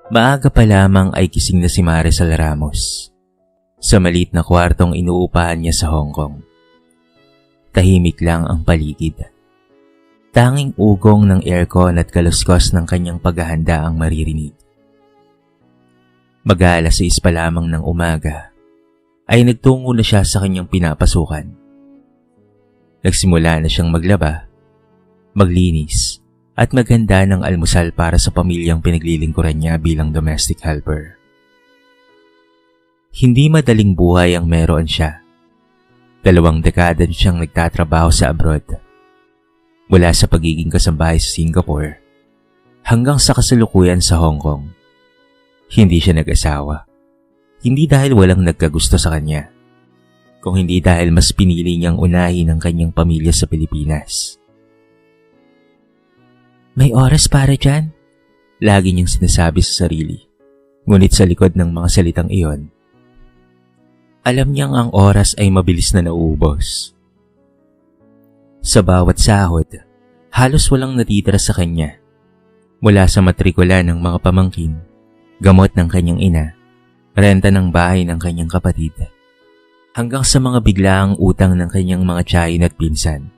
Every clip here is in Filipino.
Maaga pa lamang ay gising na si Maricel Ramos sa maliit na kwartong inuupahan niya sa Hong Kong. Tahimik lang ang paligid. Tanging ugong ng aircon at kaluskos ng kanyang paghahanda ang maririnig. Mag-aalas 6 pa lamang ng umaga ay nagtungo na siya sa kanyang pinapasukan. Nagsimula na siyang maglaba, maglinis, at maghanda ng almusal para sa pamilyang pinaglilingkuran niya bilang domestic helper. Hindi madaling buhay ang meron siya. 2 dekada siyang nagtatrabaho sa abroad. Mula sa pagiging kasambahay sa Singapore hanggang sa kasalukuyan sa Hong Kong. Hindi siya nag-asawa. Hindi dahil walang nagkagusto sa kanya, kung hindi dahil mas pinili niyang unahin ang kanyang pamilya sa Pilipinas. May oras para dyan? Lagi niyang sinasabi sa sarili. Ngunit sa likod ng mga salitang iyon, alam niyang ang oras ay mabilis na nauubos. Sa bawat sahod, halos walang natitira sa kanya. Mula sa matrikula ng mga pamangkin, gamot ng kanyang ina, renta ng bahay ng kanyang kapatid, hanggang sa mga biglaang utang ng kanyang mga tiyahin at pinsan.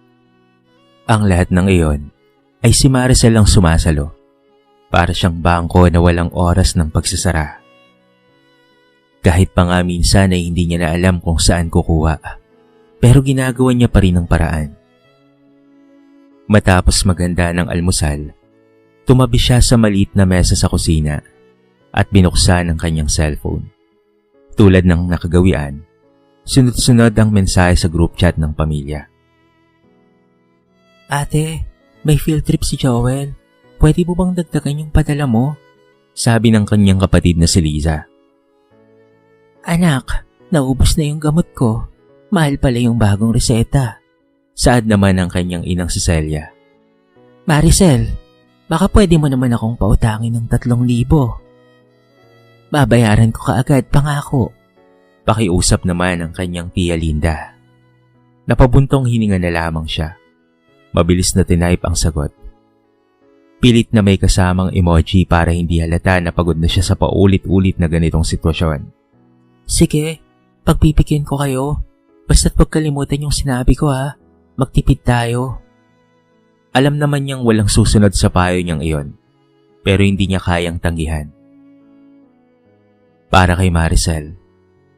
Ang lahat ng iyon ay si Maricel ang sumasalo, para siyang bangko na walang oras ng pagsasara. Kahit pa nga minsan ay hindi niya na alam kung saan kukuha, pero ginagawa niya pa rin ang paraan. Matapos maghanda ng almusal, tumabi siya sa maliit na mesa sa kusina at binuksan ang kanyang cellphone. Tulad ng nakagawian, sunod-sunod ang mensahe sa group chat ng pamilya. Ate, may field trip si Joel. Pwede mo bang dagdagan yung padala mo? Sabi ng kanyang kapatid na si Liza. Anak, naubos na yung gamot ko. Mahal pala yung bagong reseta. Saad naman ang kanyang inang si Celia. Maricel, baka pwede mo naman akong pautangin ng 3,000. Babayaran ko kaagad, pangako. Pakiusap naman ang kanyang tiya Linda. Napabuntong hininga na lamang siya. Mabilis na tinype ang sagot. Pilit na may kasamang emoji para hindi halata na pagod na siya sa paulit-ulit na ganitong sitwasyon. Sige, pagpipigyan ko kayo. Basta't huwag kalimutan yung sinabi ko ha. Magtipid tayo. Alam naman niyang walang susunod sa payo niyang iyon, pero hindi niya kayang tanggihan. Para kay Maricel,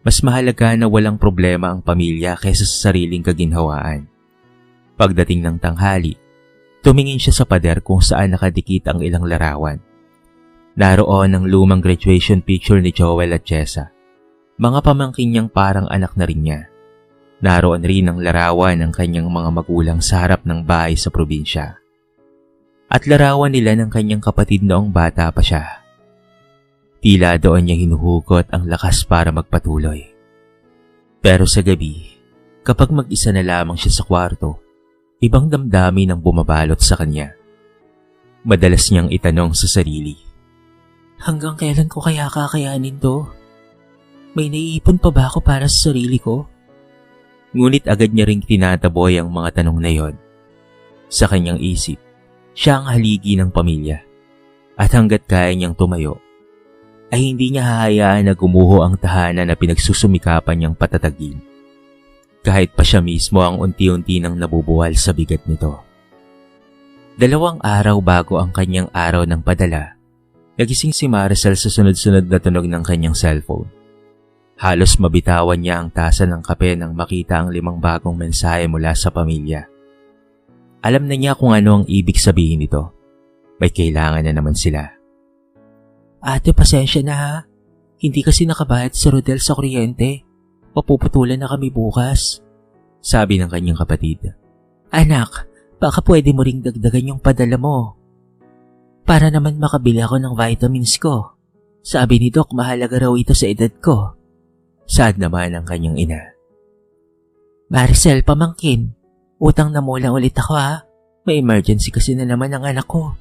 mas mahalaga na walang problema ang pamilya kaysa sa sariling kaginhawaan. Pagdating ng tanghali, tumingin siya sa pader kung saan nakadikit ang ilang larawan. Naroon ang lumang graduation picture ni Joel at Chessa. Mga pamangkin niyang parang anak na rin niya. Naroon rin ang larawan ng kanyang mga magulang sa harap ng bahay sa probinsya. At larawan nila ng kanyang kapatid noong bata pa siya. Tila doon niya hinuhugot ang lakas para magpatuloy. Pero sa gabi, kapag mag-isa na lamang siya sa kwarto, ibang damdamin ang bumabalot sa kanya. Madalas niyang itanong sa sarili, hanggang kailan ko kaya kakayanin to? May naiipon pa ba ako para sa sarili ko? Ngunit agad niya ring tinataboy ang mga tanong na yon. Sa kanyang isip, siya ang haligi ng pamilya. At hanggat kaya niyang tumayo, ay hindi niya hahayaan na gumuho ang tahanan na pinagsusumikapan niyang patatagin. Kahit pa siya mismo ang unti-unti nang nabubuwal sa bigat nito. 2 araw bago ang kanyang araw ng padala, nagising si Maricel sa sunod-sunod na tunog ng kanyang cellphone. Halos mabitawan niya ang tasa ng kape nang makita ang 5 bagong mensahe mula sa pamilya. Alam na niya kung ano ang ibig sabihin nito. May kailangan na naman sila. Ate, pasensya na ha. Hindi kasi nakabayad si Rodel sa kuryente. Mapuputulan na kami bukas. Sabi ng kanyang kapatid. Anak, baka pwede mo ring dagdagan yung padala mo. Para naman makabili ako ng vitamins ko. Sabi ni Doc, mahalaga raw ito sa edad ko. Saad naman ang kanyang ina. Maricel, pamangkin. Utang na mula ulit ako ha. May emergency kasi na naman ang anak ko.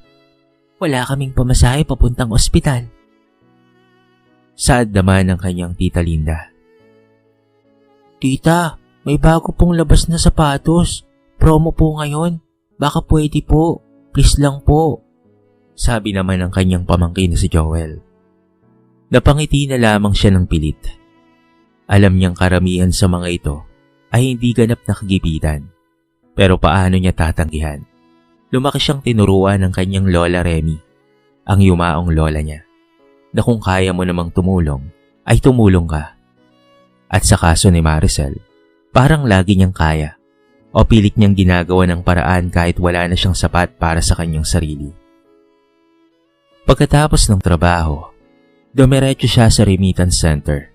Wala kaming pamasahe papuntang ospital. Saad naman ang kanyang tita Linda. Tita, may bago pong labas na sapatos. Promo po ngayon. Baka pwede po. Please lang po. Sabi naman ng kanyang pamangkin na si Joel. Napangiti na lamang siya ng pilit. Alam niyang karamihan sa mga ito ay hindi ganap na kagipitan. Pero paano niya tatanggihan? Lumaki siyang tinuruan ng kanyang lola Remy, ang yumaong lola niya, na kung kaya mo namang tumulong, ay tumulong ka. At sa kaso ni Maricel, parang lagi niyang kaya o pilit niyang ginagawa ng paraan kahit wala na siyang sapat para sa kanyang sarili. Pagkatapos ng trabaho, dumiretso siya sa remittance center.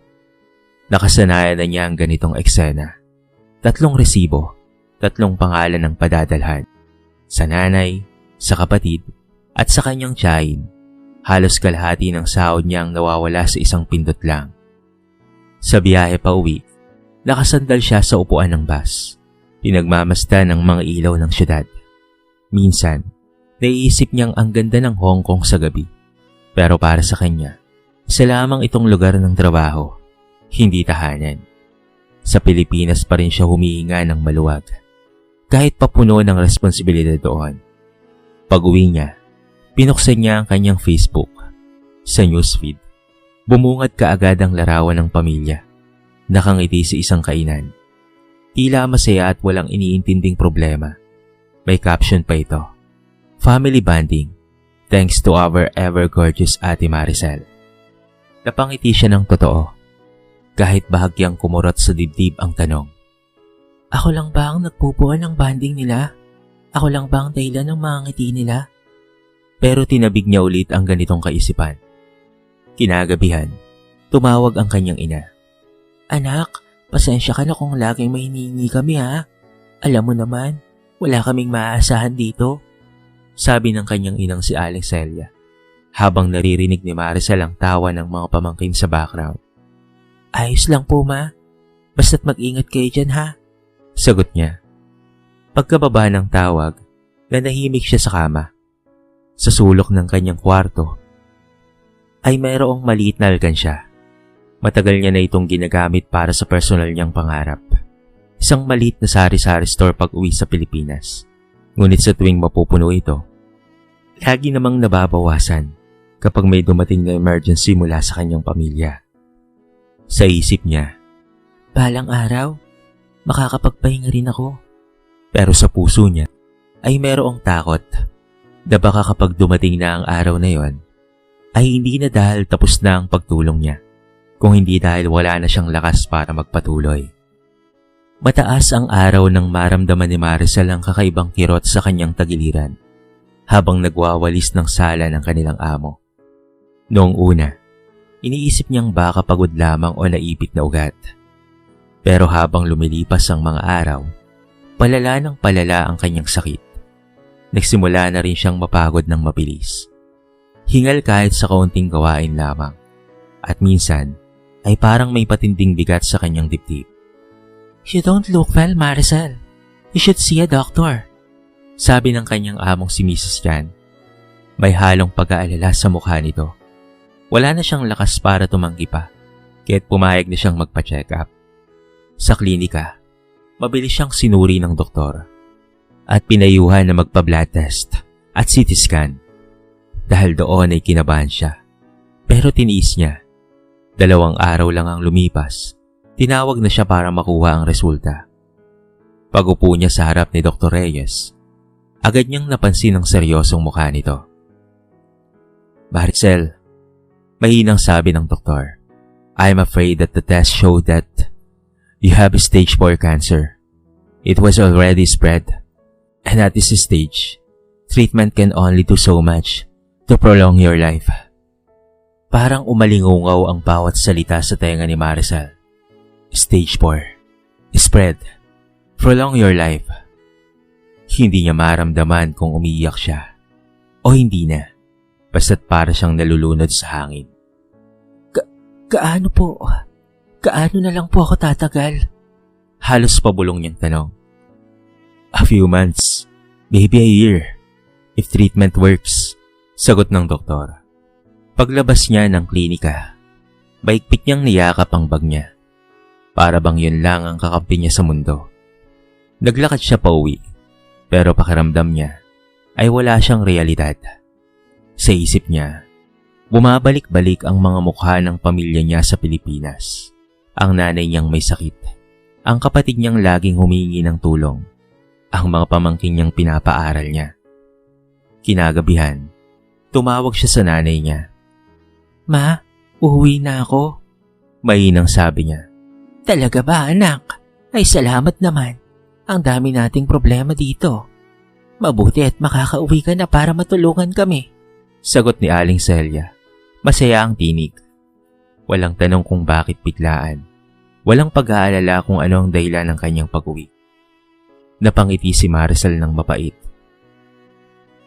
Nakasanayan na niya ang ganitong eksena. 3 resibo, 3 pangalan ng padadalhan. Sa nanay, sa kapatid, at sa kanyang tiyahin. Halos kalahati ng sahod niya ang nawawala sa isang pindot lang. Sa biyahe pa uwi, nakasandal siya sa upuan ng bus. Pinagmamasdan ng mga ilaw ng syudad. Minsan, naiisip niyang ang ganda ng Hong Kong sa gabi. Pero para sa kanya, isa lamang itong lugar ng trabaho, hindi tahanan. Sa Pilipinas pa rin siya humihinga ng maluwag, kahit papuno ng responsibilidad doon. Pag-uwi niya, pinuksan niya ang kanyang Facebook. Sa newsfeed, bumungad kaagad ang larawan ng pamilya. Nakangiti sa isang kainan. Tila masaya at walang iniintinding problema. May caption pa ito, "Family bonding, thanks to our ever-gorgeous Ate Maricel." Napangiti siya ng totoo. Kahit bahagyang kumurot sa dibdib ang tanong, "Ako lang ba ang nagpupuan ng bonding nila? Ako lang ba ang dahilan ng mga ngiti nila?" Pero tinabig niya ulit ang ganitong kaisipan. Kinagabihan, tumawag ang kanyang ina. "Anak, pasensya ka na kung laging may hinihingi kami ha. Alam mo naman, wala kaming maaasahan dito," sabi ng kanyang inang si Aling Celia, habang naririnig ni Maricel ang tawa ng mga pamangkin sa background. "Ayos lang po ma, basta't mag-ingat kayo dyan ha," sagot niya. Pagkababa ng tawag, nanahimik siya sa kama. Sa sulok ng kanyang kwarto ay mayroong maliit na alkansya. Matagal niya na itong ginagamit para sa personal niyang pangarap. Isang maliit na sari-sari store pag-uwi sa Pilipinas. Ngunit sa tuwing mapupuno ito, lagi namang nababawasan kapag may dumating na emergency mula sa kanyang pamilya. Sa isip niya, balang araw, makakapagpahinga rin ako. Pero sa puso niya ay mayroong takot na baka kapag dumating na ang araw na yon, ay hindi na dahil tapos na ang pagtulong niya, kung hindi dahil wala na siyang lakas para magpatuloy. Mataas ang araw nang maramdaman ni Maricel ang kakaibang kirot sa kanyang tagiliran habang nagwawalis ng sala ng kanilang amo. Noong una, iniisip niyang baka pagod lamang o naipit na ugat. Pero habang lumilipas ang mga araw, palala ng palala ang kanyang sakit. Nagsimula na rin siyang mapagod ng mabilis. Hingal kahit sa kaunting gawain lamang. At minsan, ay parang may patinding bigat sa kanyang dibdib. "You don't look well, Maricel. You should see a doctor," sabi ng kanyang among si Mrs. Yan. May halong pag-aalala sa mukha nito. Wala na siyang lakas para tumanggi pa, kaya't pumayag na siyang magpa-check up. Sa klinika, mabilis siyang sinuri ng doktor at pinayuhan na magpa-blood test at CT scan. Dahil doon ay kinabahan siya. Pero tiniis niya. 2 araw lang ang lumipas, tinawag na siya para makuha ang resulta. Pag-upo niya sa harap ni Dr. Reyes, agad niyang napansin ang seryosong mukha nito. "Maricel," mahinang sabi ng doktor, "I'm afraid that the test showed that you have stage 4 cancer. It was already spread, and at this stage, treatment can only do so much to prolong your life." Parang umalingungaw ang bawat salita sa tenga ni Maricel. Stage 4, spread, prolong your life. Hindi niya maramdaman kung umiiyak siya o hindi na, basta't para siyang nalulunod sa hangin. Gaano po? Gaano na lang po ako tatagal?" Halos pabulong niyang tanong. "A few months, maybe a year, if treatment works," sagot ng doktor. Paglabas niya ng klinika, baikpit niyang niyakap ang bag niya. Para bang yun lang ang kakampi niya sa mundo. Naglakad siya pauwi, pero pakiramdam niya ay wala siyang realidad. Sa isip niya, Bumabalik-balik ang mga mukha ng pamilya niya sa Pilipinas. Ang nanay niyang may sakit. Ang kapatid niyang laging humingi ng tulong. Ang mga pamangkin niyang pinapaaral niya. Kinagabihan, tumawag siya sa nanay niya. "Ma, uuwi na ako." Mahinang sabi niya. "Talaga ba, anak? Ay salamat naman. Ang dami nating problema dito. Mabuti at makakauwi ka na para matulungan kami." Sagot ni Aling Celia. Masaya ang tinig. Walang tanong kung bakit biglaan. Walang pag-aalala kung ano ang dahilan ng kanyang pag-uwi. Napangiti si Maricel ng mapait.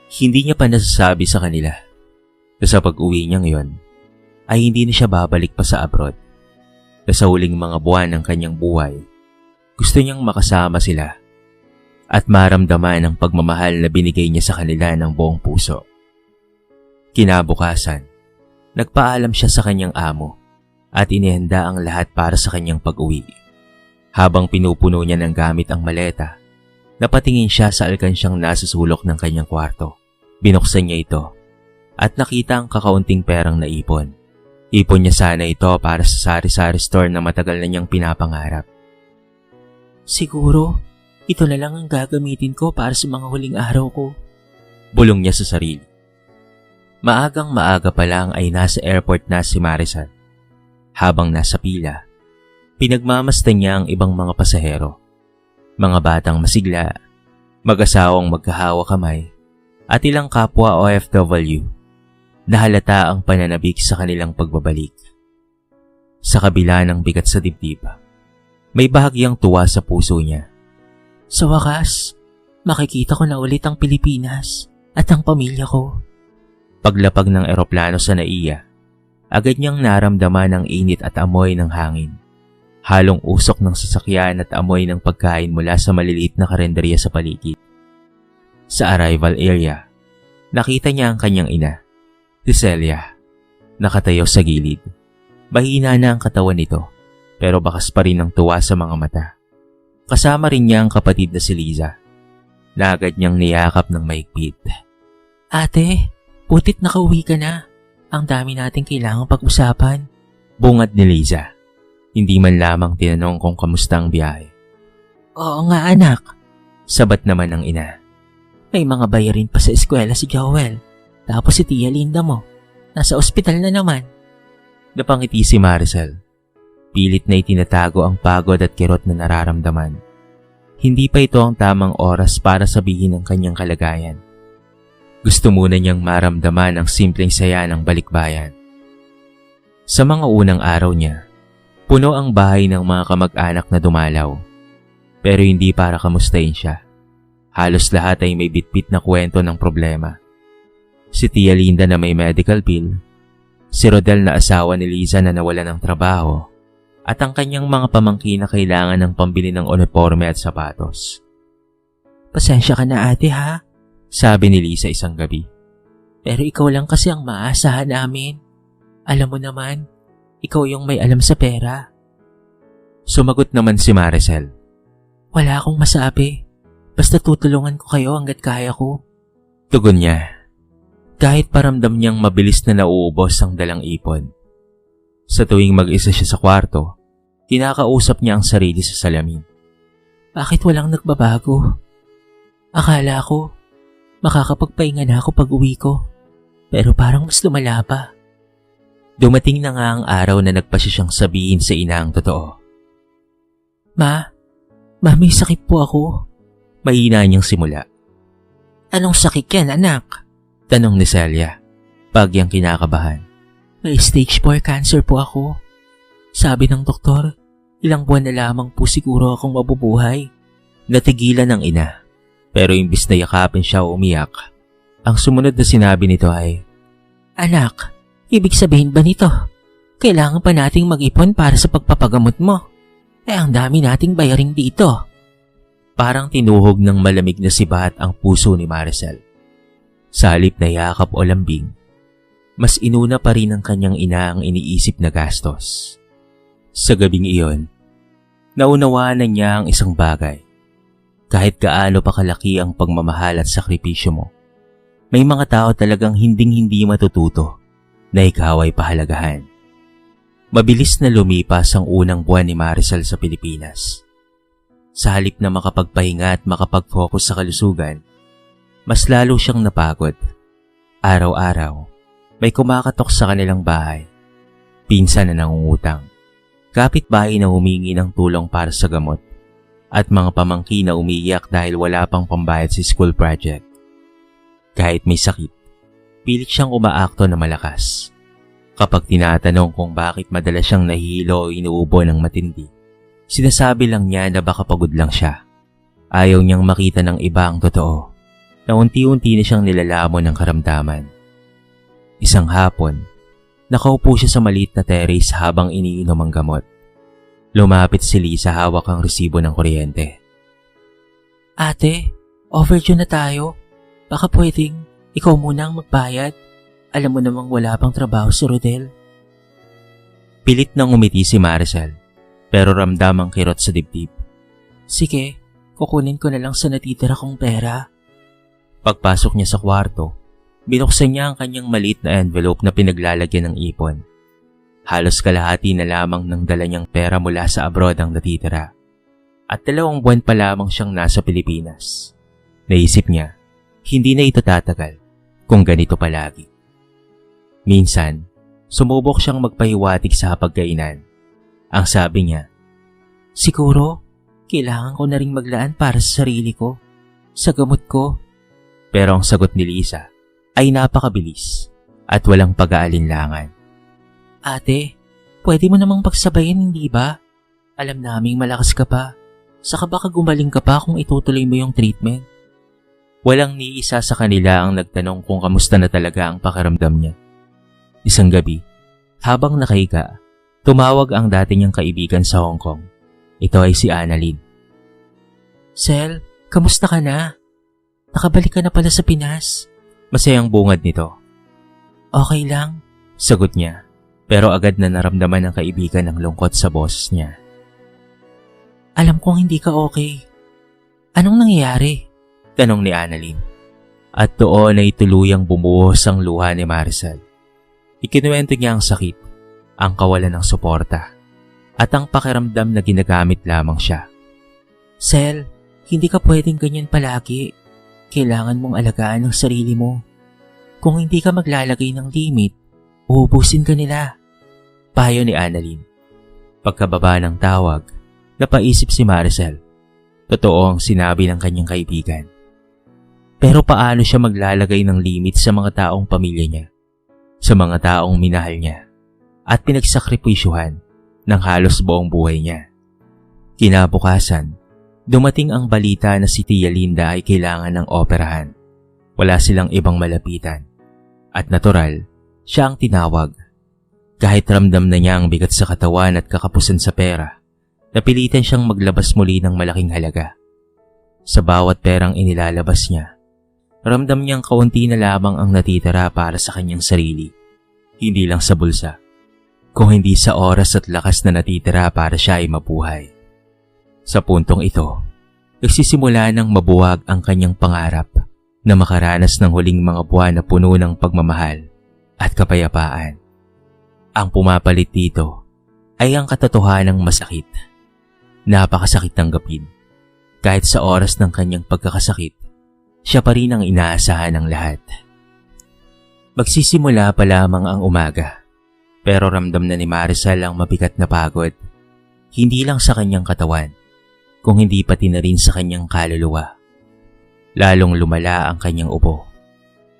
Hindi niya pa nasasabi sa kanila na sa pag-uwi niya ngayon ay hindi na siya babalik pa sa abroad. Na sa huling mga buwan ng kanyang buhay, gusto niyang makasama sila at maramdaman ang pagmamahal na binigay niya sa kanila ng buong puso. Kinabukasan, nagpaalam siya sa kanyang amo at inihanda ang lahat para sa kanyang pag-uwi. Habang pinupuno niya ng gamit ang maleta, napatingin siya sa alkansyang nasusulok ng kanyang kwarto. Binuksan niya ito at nakita ang kakaunting perang naipon. Ipon niya sana ito para sa sari-sari store na matagal na niyang pinapangarap. "Siguro, ito na lang ang gagamitin ko para sa mga huling araw ko," bulong niya sa sarili. Maagang maaga pa lang ay nasa airport na si Maricel. Habang nasa pila, pinagmamasdan niya ang ibang mga pasahero. Mga batang masigla, mag-asawang magkahawa kamay, at ilang kapwa OFW. Nahalata ang pananabik sa kanilang pagbabalik. Sa kabila ng bigat sa dibdib, may bahagyang tuwa sa puso niya. Sa wakas, makikita ko na ulit ang Pilipinas at ang pamilya ko. Paglapag ng eroplano sa NAIA, agad niyang naramdaman ang init at amoy ng hangin. Halong usok ng sasakyan at amoy ng pagkain mula sa maliliit na karenderya sa paligid. Sa arrival area, nakita niya ang kanyang ina, si Celia, nakatayo sa gilid. Mahina na ang katawan nito, pero bakas pa rin ang tuwa sa mga mata. Kasama rin niya ang kapatid na si Liza, na agad niyang niyakap ng mahigpit. "Ate, butit nakauwi ka na. Ang dami nating kailangang pag-usapan," bungad ni Liza. Hindi man lamang tinanong kung kamusta ang biyahe. "Oo nga anak," sabat naman ng ina. "May mga bayarin pa sa eskwela si Joel. Tapos si Tia Linda mo, nasa ospital na naman." Napangiti si Maricel. Pilit na itinatago ang pagod at kirot na nararamdaman. Hindi pa ito ang tamang oras para sabihin ang kanyang kalagayan. Gusto muna niyang maramdaman ang simpleng saya ng balikbayan. Sa mga unang araw niya, puno ang bahay ng mga kamag-anak na dumalaw. Pero hindi para kamustahin siya. Halos lahat ay may bitbit na kwento ng problema. Si Tia Linda na may medical bill, si Rodel na asawa ni Liza na nawalan ng trabaho, at ang kanyang mga pamangkin na kailangan ng pambili ng uniforme at sapatos. "Pasensya ka na ate ha," sabi ni Liza isang gabi. "Pero ikaw lang kasi ang maasahan namin. Alam mo naman, ikaw yung may alam sa pera." Sumagot naman si Maricel. "Wala akong masabi. Basta tutulungan ko kayo hanggat kaya ko." Tugon niya. Kahit paramdam niyang mabilis na nauubos ang dalang ipon. Sa tuwing mag-isa siya sa kwarto, kinakausap niya ang sarili sa salamin. Bakit walang nagbabago? Akala ko, makakapagpahinga na ako pag uwi ko. Pero parang mas lumala pa. Dumating na nga ang araw na nagpasya siyang sabihin sa ina ang totoo. Ma, may sakit po ako. Mahina niyang simula. Anong sakit yan, anak? Tanong ni Celia, bagyang kinakabahan. May stage 4 cancer po ako. Sabi ng doktor, ilang buwan na lamang po siguro akong mabubuhay. Natigilan ng ina, pero imbis na yakapin siya o umiyak, ang sumunod na sinabi nito ay, Anak, ibig sabihin ba nito? Kailangan pa nating mag-ipon para sa pagpapagamot mo. Ang dami nating bayaring dito. Parang tinuhog ng malamig na sibat ang puso ni Maricel. Sa halip na yakap o lambing, mas inuna pa rin ng kanyang ina ang iniisip na gastos. Sa gabing iyon, naunawaan na niya ang isang bagay. Kahit gaano pa kalaki ang pagmamahal at sakripisyo mo, may mga tao talagang hinding-hindi matututo na ikaw ay pahalagahan. Mabilis na lumipas ang unang buwan ni Maricel sa Pilipinas. Sa halip na makapagpahinga at makapag-focus sa kalusugan, mas lalo siyang napagod. Araw-araw, may kumakatok sa kanilang bahay. Pinsan na nangungutang, kapitbahay na humingi ng tulong para sa gamot, at mga pamangkin na umiiyak dahil wala pang pambayad sa school project. Kahit may sakit, pilit siyang umaakto na malakas. Kapag tinatanong kung bakit madalas siyang nahihilo o inuubo ng matindi, sinasabi lang niya na baka pagod lang siya. Ayaw niyang makita ng iba ang totoo, na unti-unti na siyang nilalamon ng karamdaman. Isang hapon, nakaupo siya sa maliit na terrace habang iniinom ang gamot. Lumapit si Lisa, hawak ang resibo ng kuryente. Ate, overdue na tayo. Baka pwedeng ikaw muna ang magbayad. Alam mo namang wala pang trabaho si Rodel. Pilit nang umiti si Maricel, pero ramdam ang kirot sa dibdib. Sige, kukunin ko na lang sa natitira kong pera. Pagpasok niya sa kwarto, binuksan niya ang kanyang maliit na envelope na pinaglalagyan ng ipon. Halos kalahati na lamang ng dala niyang pera mula sa abroad ang natitira. At 2 buwan pa lamang siyang nasa Pilipinas. Naisip niya, hindi na ito tatagal kung ganito palagi. Minsan, sumubok siyang magpahiwatig sa hapagkainan. Ang sabi niya, siguro, kailangan ko na ring maglaan para sa sarili ko, sa gamot ko. Pero ang sagot ni Lisa ay napakabilis at walang pag-aalinlangan. Ate, pwede mo namang pagsabayin, hindi ba? Alam naming malakas ka pa. Saka baka gumaling ka pa kung itutuloy mo yung treatment. Walang ni isa sa kanila ang nagtanong kung kamusta na talaga ang pakiramdam niya. Isang gabi, habang nakahiga, tumawag ang dati niyang kaibigan sa Hong Kong. Ito ay si Annalyn. Sel, kamusta ka na? Nakabalik ka na pala sa Pinas. Masayang bungad nito. Okay lang, sagot niya, pero agad na naramdaman ng kaibigan ang lungkot sa boses niya. Alam kong hindi ka okay. Anong nangyayari? Tanong ni Annalyn. At doon ay tuluyang bumuhos ang luha ni Maricel. Ikinuwento niya ang sakit, ang kawalan ng suporta, at ang pakiramdam na ginagamit lamang siya. Sel, hindi ka pwedeng ganyan palagi. Kailangan mong alagaan ang sarili mo. Kung hindi ka maglalagay ng limit, uubusin ka nila. Payo ni Annalyn. Pagkababa ng tawag, napaisip si Maricel. Totoo ang sinabi ng kanyang kaibigan. Pero paano siya maglalagay ng limit sa mga taong pamilya niya? Sa mga taong minahal niya at pinagsakripisyuhan ng halos buong buhay niya. Kinabukasan, dumating ang balita na si Tia Linda ay kailangan ng operahan. Wala silang ibang malapitan. At natural, siya ang tinawag. Kahit ramdam na niya ang bigat sa katawan at kakapusan sa pera, napilitan siyang maglabas muli ng malaking halaga. Sa bawat perang inilalabas niya, ramdam niyang kaunti na lamang ang natitira para sa kanyang sarili. Hindi lang sa bulsa, kung hindi sa oras at lakas na natitira para siya ay mabuhay. Sa puntong ito, nagsisimula ng mabuwag ang kanyang pangarap na makaranas ng huling mga buwan na puno ng pagmamahal at kapayapaan. Ang pumapalit dito ay ang katotohanang masakit. Napakasakit tanggapin. Kahit sa oras ng kanyang pagkakasakit, siya pa rin ang inaasahan ng lahat. Magsisimula pa lamang ang umaga, pero ramdam na ni Maricel ang mabigat na pagod. Hindi lang sa kanyang katawan, kung hindi pati na rin sa kanyang kaluluwa. Lalong lumala ang kanyang ubo.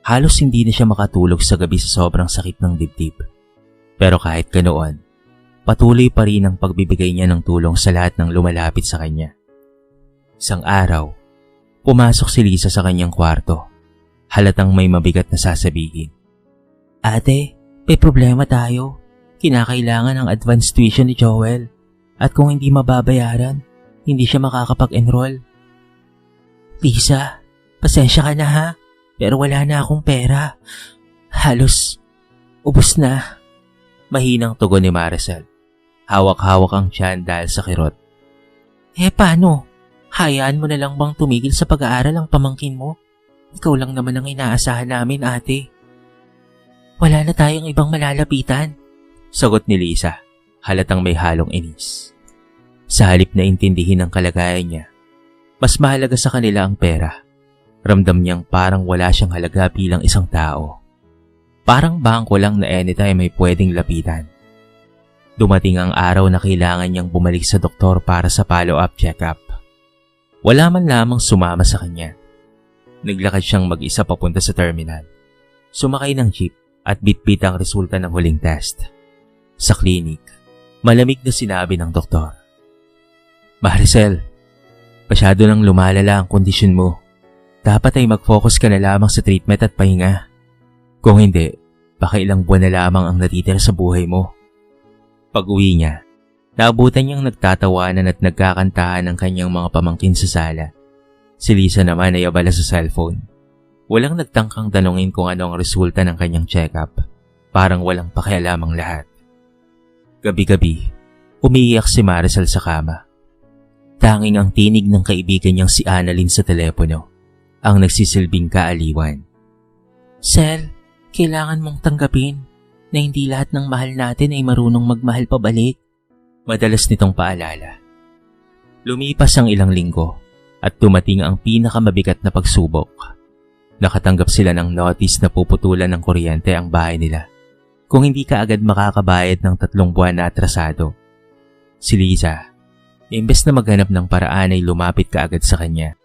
Halos hindi na siya makatulog sa gabi sa sobrang sakit ng dibdib. Pero kahit ganoon, patuloy pa rin ang pagbibigay niya ng tulong sa lahat ng lumalapit sa kanya. Isang araw, pumasok si Lisa sa kanyang kwarto. Halatang may mabigat na sasabihin. Ate, may problema tayo. Kinakailangan ng advance tuition ni Joel. At kung hindi mababayaran, hindi siya makakapag-enroll. Lisa, pasensya ka na ha, pero wala na akong pera. Halos, ubos na. Mahinang tugon ni Maricel. Hawak-hawak ang tiyan dahil sa kirot. Paano? Hayaan mo na lang bang tumigil sa pag-aaral ang pamangkin mo? Ikaw lang naman ang inaasahan namin, ate. Wala na tayong ibang malalapitan. Sagot ni Lisa, halatang may halong inis. Sa halip na intindihin ang kalagayan niya, mas mahalaga sa kanila ang pera. Ramdam niyang parang wala siyang halaga bilang isang tao. Parang bangko lang na anytime may pwedeng lapitan. Dumating ang araw na kailangan niyang bumalik sa doktor para sa follow-up check-up. Wala man lamang sumama sa kanya. Naglakad siyang mag-isa papunta sa terminal. Sumakay ng jeep at bitbit ang resulta ng huling test. Sa klinik, malamig na sinabi ng doktor, Maricel, masyado nang lumalala ang kondisyon mo. Dapat ay mag-focus ka na lamang sa treatment at pahinga. Kung hindi, baka ilang buwan na lamang ang natitira sa buhay mo. Pag-uwi niya, naabutan niyang nagtatawanan at nagkakantahan ng kanyang mga pamangkin sa sala. Si Lisa naman ay abala sa cellphone. Walang nagtangkang tanungin kung ano ang resulta ng kanyang check-up. Parang walang pakialamang lahat. Gabi-gabi, umiiyak si Maricel sa kama. Tanging ang tinig ng kaibigan niyang si Annalyn sa telepono ang nagsisilbing kaaliwan. Sel, kailangan mong tanggapin na hindi lahat ng mahal natin ay marunong magmahal pabalik. Madalas nitong paalala. Lumipas ang ilang linggo at dumating ang pinakamabigat na pagsubok. Nakatanggap sila ng notice na puputulan ng kuryente ang bahay nila kung hindi ka agad makakabayad ng 3 buwan na atrasado. Si Lisa, imbes na maghanap ng paraan ay lumapit ka agad sa kanya.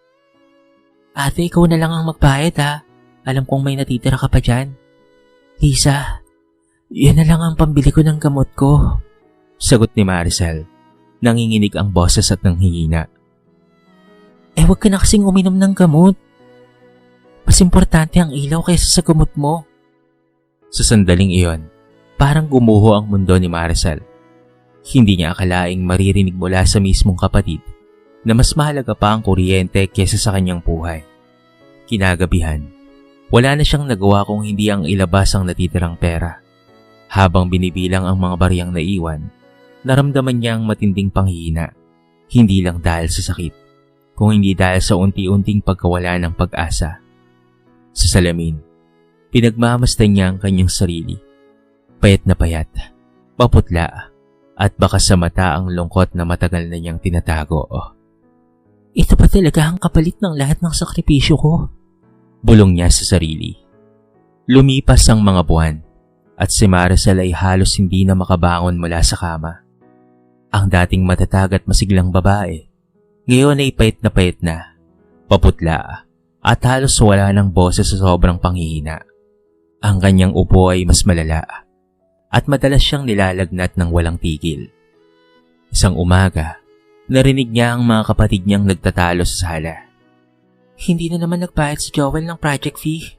Ate, ikaw na lang ang magbayad ha. Alam kong may natitira ka pa dyan. Lisa, yan na lang ang pambili ko ng gamot ko. Sagot ni Maricel. Nanginginig ang boses at nanghihina. Huwag ka na kasing uminom ng gamot. Mas importante ang ilaw kaysa sa gamot mo. Sa sandaling iyon, parang gumuho ang mundo ni Maricel. Hindi niya akalaing maririnig mula sa mismong kapatid na mas mahalaga pa ang kuryente kaysa sa kanyang buhay. Kinagabihan, wala na siyang nagawa kung hindi ang ilabas ang natitirang pera. Habang binibilang ang mga bariyang naiwan, naramdaman niya ang matinding panghihina. Hindi lang dahil sa sakit, kung hindi dahil sa unti-unting pagkawala ng pag-asa. Sa salamin, pinagmamasdan niya ang kanyang sarili. Payat na payat, paputla, at baka sa mata ang lungkot na matagal na niyang tinatago. Ito ba talaga ang kapalit ng lahat ng sakripisyo ko? Bulong niya sa sarili. Lumipas ang mga buwan at si Maricel ay halos hindi na makabangon mula sa kama. Ang dating matatag at masiglang babae, ngayon ay payat na, paputla, at halos wala ng boses sa sobrang panghihina. Ang kanyang upo ay mas malala at madalas siyang nilalagnat ng walang tigil. Isang umaga, narinig niya ang mga kapatid niyang nagtatalo sa sala. Hindi na naman nagbayad si Joel ng project fee.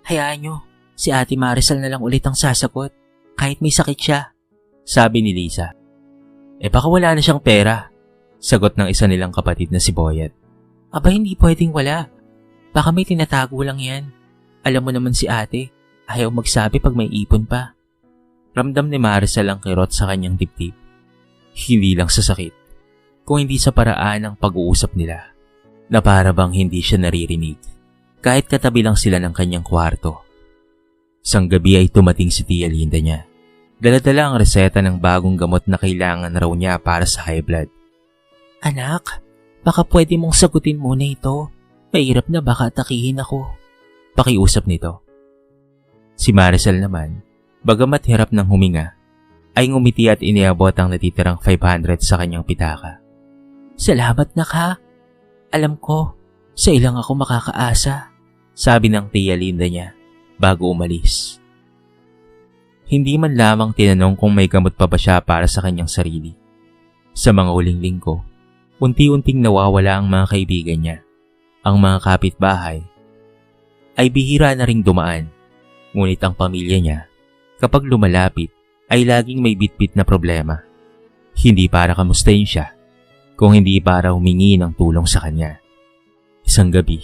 Hayaan niyo, si Ate Maricel na lang ulit ang sasagot kahit may sakit siya. Sabi ni Lisa. Baka wala na siyang pera. Sagot ng isa nilang kapatid na si Boyet. Aba, hindi pwedeng wala. Baka may tinatago lang yan. Alam mo naman si ate, ayaw magsabi pag may ipon pa. Ramdam ni Maricel ang kirot sa kanyang dibdib. Hindi lang sa sakit, kung hindi sa paraan ng pag-uusap nila, na para bang hindi siya naririnig, kahit katabi lang sila ng kanyang kwarto. Isang gabi ay tumating si Tia Linda niya. Dala-dala ang reseta ng bagong gamot na kailangan raw niya para sa high blood. Anak, baka pwede mong sagutin muna ito. Mahirap na baka atakihin ako. Pakiusap nito. Si Maricel naman, bagamat hirap ng huminga, ay ngumiti at iniabot ang natitirang 500 sa kanyang pitaka. Salamat na ka. Alam ko, sa ilang ako makakaasa. Sabi ng Tia Linda niya bago umalis. Hindi man lamang tinanong kung may gamot pa ba siya para sa kanyang sarili. Sa mga huling linggo, unti-unting nawawala ang mga kaibigan niya. Ang mga kapitbahay ay bihira na ring dumaan. Ngunit ang pamilya niya, kapag lumalapit, ay laging may bitbit na problema. Hindi para kamustahin siya, kung hindi para humingi ng tulong sa kanya. Isang gabi,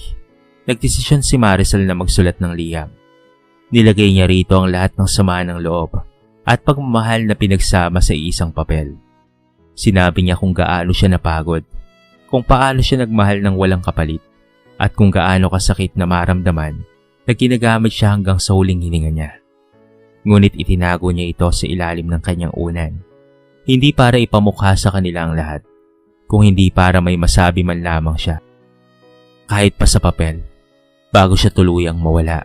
nagdesisyon si Maricel na magsulat ng liham. Nilagay niya rito ang lahat ng sama ng loob at pagmamahal na pinagsama sa isang papel. Sinabi niya kung gaano siya napagod, kung paano siya nagmahal ng walang kapalit, at kung gaano kasakit na maramdaman na ginagamit siya hanggang sa huling hininga niya. Ngunit itinago niya ito sa ilalim ng kanyang unan. Hindi para ipamukha sa kanila ang lahat, kung hindi para may masabi man lamang siya. Kahit pa sa papel, bago siya tuluyang mawala.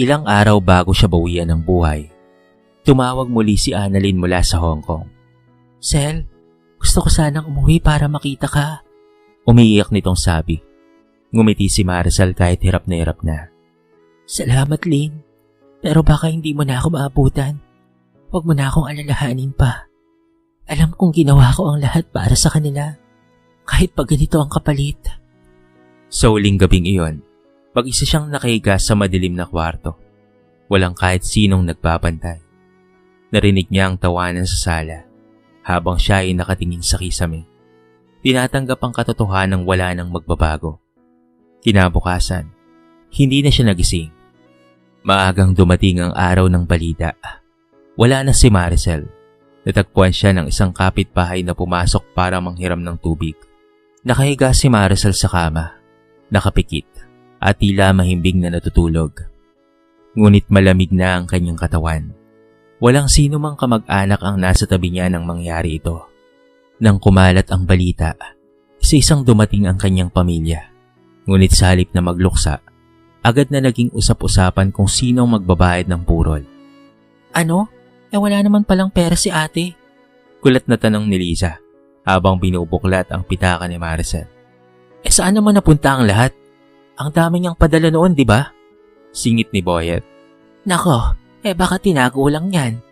Ilang araw bago siya bawian ng buhay, tumawag muli si Annalyn mula sa Hong Kong. Sel, gusto ko sanang umuwi para makita ka. Umiiyak nitong sabi. Ngumiti si Maricel kahit hirap na. Salamat, Lynn. Pero baka hindi mo na ako maabutan. Huwag mo na akong alalahanin pa. Alam kong ginawa ko ang lahat para sa kanila. Kahit pag ganito ang kapalit. Sa huling gabing iyon, mag-isa siyang nakahiga sa madilim na kwarto. Walang kahit sinong nagbabantay. Narinig niya ang tawanan sa sala habang siya ay nakatingin sa kisame. Tinatanggap ang katotohanang wala nang magbabago. Kinabukasan, hindi na siya nagising. Maagang dumating ang araw ng balita. Wala na si Maricel. Natagpuan siya ng isang kapitbahay na pumasok para manghiram ng tubig. Nakahiga si Maricel sa kama, nakapikit at tila mahimbing na natutulog. Ngunit malamig na ang kanyang katawan. Walang sino mang kamag-anak ang nasa tabi niya nang mangyari ito. Nang kumalat ang balita, isa-isang dumating ang kanyang pamilya. Ngunit sa halip na magluksa, agad na naging usap-usapan kung sino ang magbabayad ng purol. Ano? Wala naman palang pera si ate. Kulat na tanong ni Liza habang binubuklat ang pitaka ni Maricel. Saan naman napunta ang lahat? Ang dami niyang padala noon, di ba? Singit ni Boyet. Nako, baka tinago lang yan.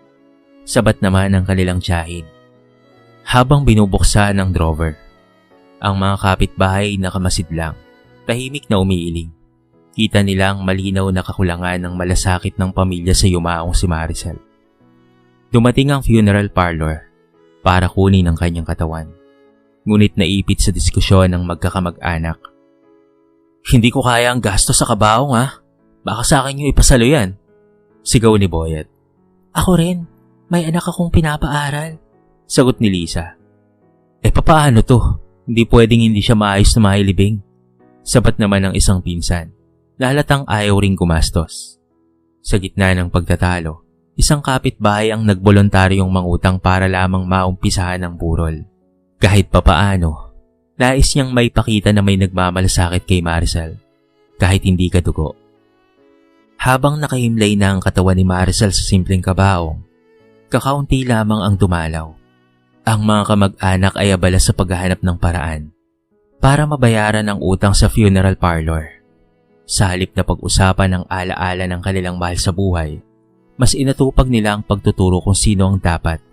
Sabat naman ang kanilang tiyahin. Habang binubuksan ang drawer, ang mga kapitbahay nakamasid lang, tahimik na umiiling. Kita nilang malinaw na kakulangan ng malasakit ng pamilya sa yumaong si Maricel. Dumating ang funeral parlor para kunin ang kanyang katawan. Ngunit naipit sa diskusyon ng magkakamag-anak. Hindi ko kaya ang gasto sa kabaong ha. Baka sa akin yung ipasalo yan. Sigaw ni Boyet. Ako rin. May anak akong pinapaaral. Sagot ni Lisa. Papaano to? Hindi pwedeng hindi siya maayos na mahilibing. Sabat naman ng isang pinsan. Lahalatang ayaw ring gumastos. Sa gitna ng pagtatalo, isang kapitbahay ang nagboluntaryong mangutang para lamang maumpisahan ang burol. Kahit papaano, nais niyang may pakita na may nagmamalasakit kay Maricel, kahit hindi kadugo. Habang nakahimlay na ang katawan ni Maricel sa simpleng kabaong, kakaunti lamang ang dumalaw. Ang mga kamag-anak ay abala sa paghahanap ng paraan para mabayaran ang utang sa funeral parlor. Sa halip na pag-usapan ang alaala ng kanilang mahal sa buhay, mas inatupag nila ang pagtuturo kung sino ang dapat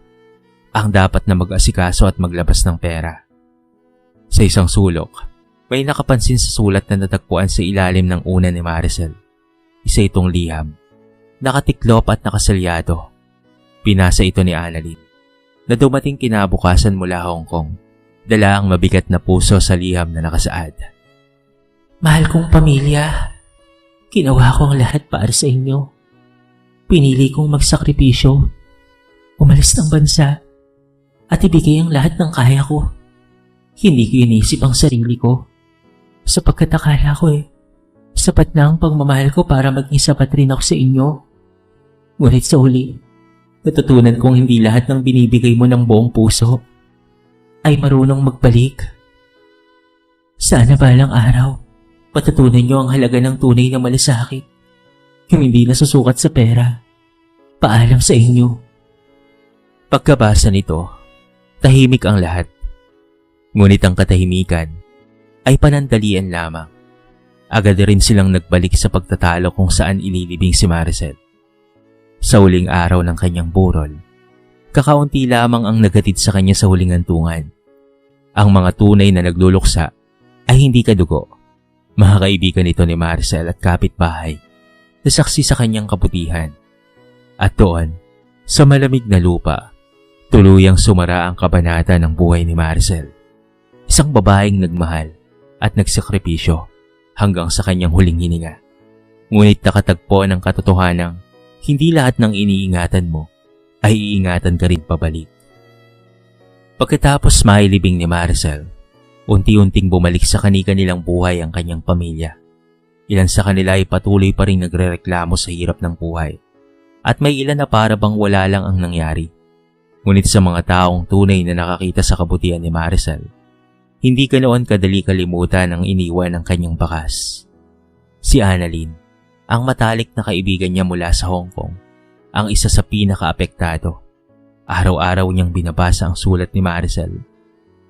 na mag-asikaso at maglabas ng pera. Sa isang sulok, may nakapansin sa sulat na natagpuan sa ilalim ng una ni Maricel. Isa itong liham, nakatiklop at nakasalyado. Pinasa ito ni Annalyn, na dumating kinabukasan mula Hong Kong. Dala ang mabigat na puso sa liham na nakasaad. Mahal kong pamilya, ginawa ko ang lahat para sa inyo. Pinili kong magsakripisyo, umalis ng bansa, at ibigay ang lahat ng kaya ko. Hindi ko inisip ang sarili ko. Sapagkat akala ko sapat na ang pagmamahal ko para maging sapat rin ako sa inyo. Ngunit sa huli, natutunan kong hindi lahat ng binibigay mo ng buong puso ay marunong magbalik. Sana balang araw, patutunan niyo ang halaga ng tunay na malasakit, yung hindi nasusukat sa pera. Paalam sa inyo. Pagkabasa nito, tahimik ang lahat. Ngunit ang katahimikan ay panandalian lamang. Agad rin silang nagbalik sa pagtatalo kung saan ililibing si Maricel. Sa huling araw ng kanyang burol, kakaunti lamang ang nagatid sa kanya sa huling hantungan. Ang mga tunay na nagluluksa ay hindi kadugo. Mga kaibigan nito ni Maricel at kapitbahay na saksi sa kanyang kabutihan. At doon, sa malamig na lupa, tuluyang sumara ang kabanata ng buhay ni Maricel. Isang babaeng nagmahal at nagsakripisyo hanggang sa kanyang huling hininga. Ngunit nakatagpo ng katotohanang hindi lahat ng iniingatan mo ay iingatan ka rin pabalik. Pagkatapos mailibing ni Maricel, unti-unting bumalik sa kani-kanilang buhay ang kanyang pamilya. Ilan sa kanila ay patuloy pa rin nagrereklamo sa hirap ng buhay At may ilan na para bang wala lang ang nangyari. Ngunit sa mga taong tunay na nakakita sa kabutihan ni Maricel, hindi ganoon kadali kalimutan ang iniwan ng kanyang bakas. Si Annalyn, ang matalik na kaibigan niya mula sa Hong Kong, ang isa sa pinaka-apektado. Araw-araw niyang binabasa ang sulat ni Maricel.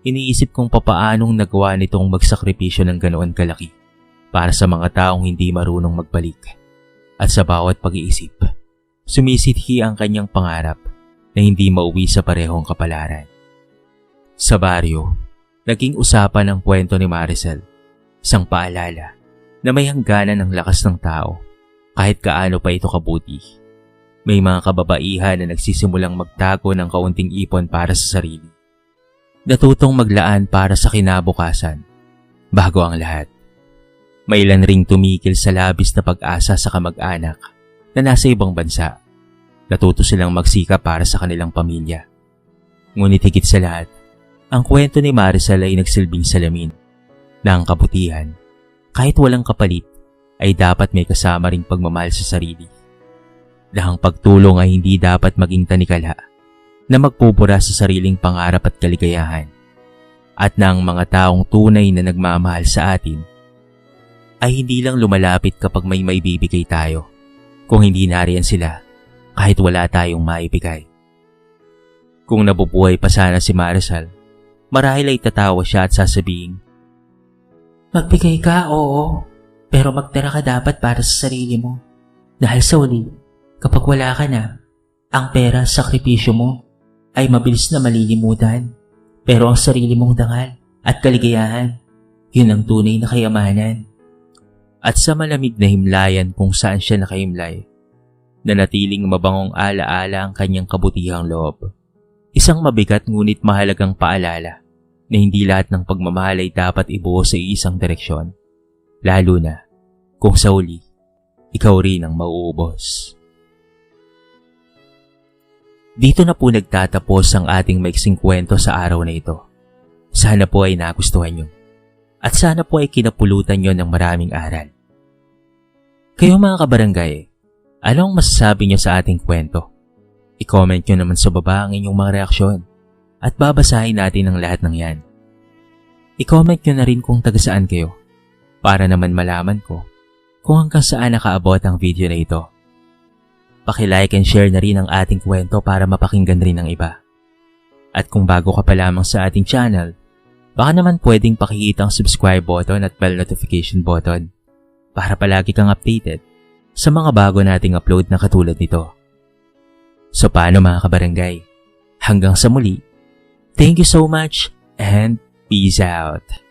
Iniisip kung papaanong nagawa nitong magsakripisyo ng ganoon kalaki para sa mga taong hindi marunong magbalik. At sa bawat pag-iisip, sumisithi ang kanyang pangarap na hindi mauwi sa parehong kapalaran. Sa baryo, naging usapan ang kwento ni Maricel, isang paalala na may hangganan ng lakas ng tao kahit kaano pa ito kabuti. May mga kababaihan na nagsisimulang magtago ng kaunting ipon para sa sarili. Natutong maglaan para sa kinabukasan bago ang lahat. May ilan ring tumigil sa labis na pag-asa sa kamag-anak na nasa ibang bansa. Natuto silang magsikap para sa kanilang pamilya. Ngunit higit sa lahat, ang kwento ni Maricel ay nagsilbing salamin na ang kabutihan, kahit walang kapalit, ay dapat may kasama ring pagmamahal sa sarili. Na ang pagtulong ay hindi dapat maging tanikala na magpupura sa sariling pangarap at kaligayahan. At na ang mga taong tunay na nagmamahal sa atin ay hindi lang lumalapit kapag may maibibigay tayo, kung hindi nariyan sila kahit wala tayong maibigay. Kung nabubuhay pa sana si Maricel, marahil ay tatawa siya at sasabihin, Magbigay ka, oo, pero magtira ka dapat para sa sarili mo. Dahil sa uli, kapag wala ka na, ang pera at sakripisyo mo ay mabilis na malilimutan. Pero ang sarili mong dangal at kaligayahan, yun ang tunay na kayamanan. At sa malamig na himlayan kung saan siya nakahimlay, nanatiling mabangong alaala ang kanyang kabutihang loob. Isang mabigat ngunit mahalagang paalala na hindi lahat ng pagmamahal ay dapat ibuo sa isang direksyon. Lalo na kung sa uli, ikaw rin ang mauubos. Dito na po nagtatapos ang ating maiksing kwento sa araw na ito. Sana po ay nagustuhan nyo. At sana po ay kinapulutan nyo ng maraming aral. Kayo mga kabarangay, anong masasabi nyo sa ating kwento? I-comment nyo naman sa baba ang inyong mga reaksyon at babasahin natin ang lahat ng yan. I-comment nyo na rin kung taga saan kayo para naman malaman ko kung hanggang saan nakaabot ang video na ito. Paki-like and share na rin ang ating kwento para mapakinggan rin ng iba. At kung bago ka pa lamang sa ating channel, baka naman pwedeng pakihita ang subscribe button at bell notification button para palagi kang updated sa mga bago nating upload na katulad nito. So paano mga kabarangay? Hanggang sa muli, thank you so much and peace out!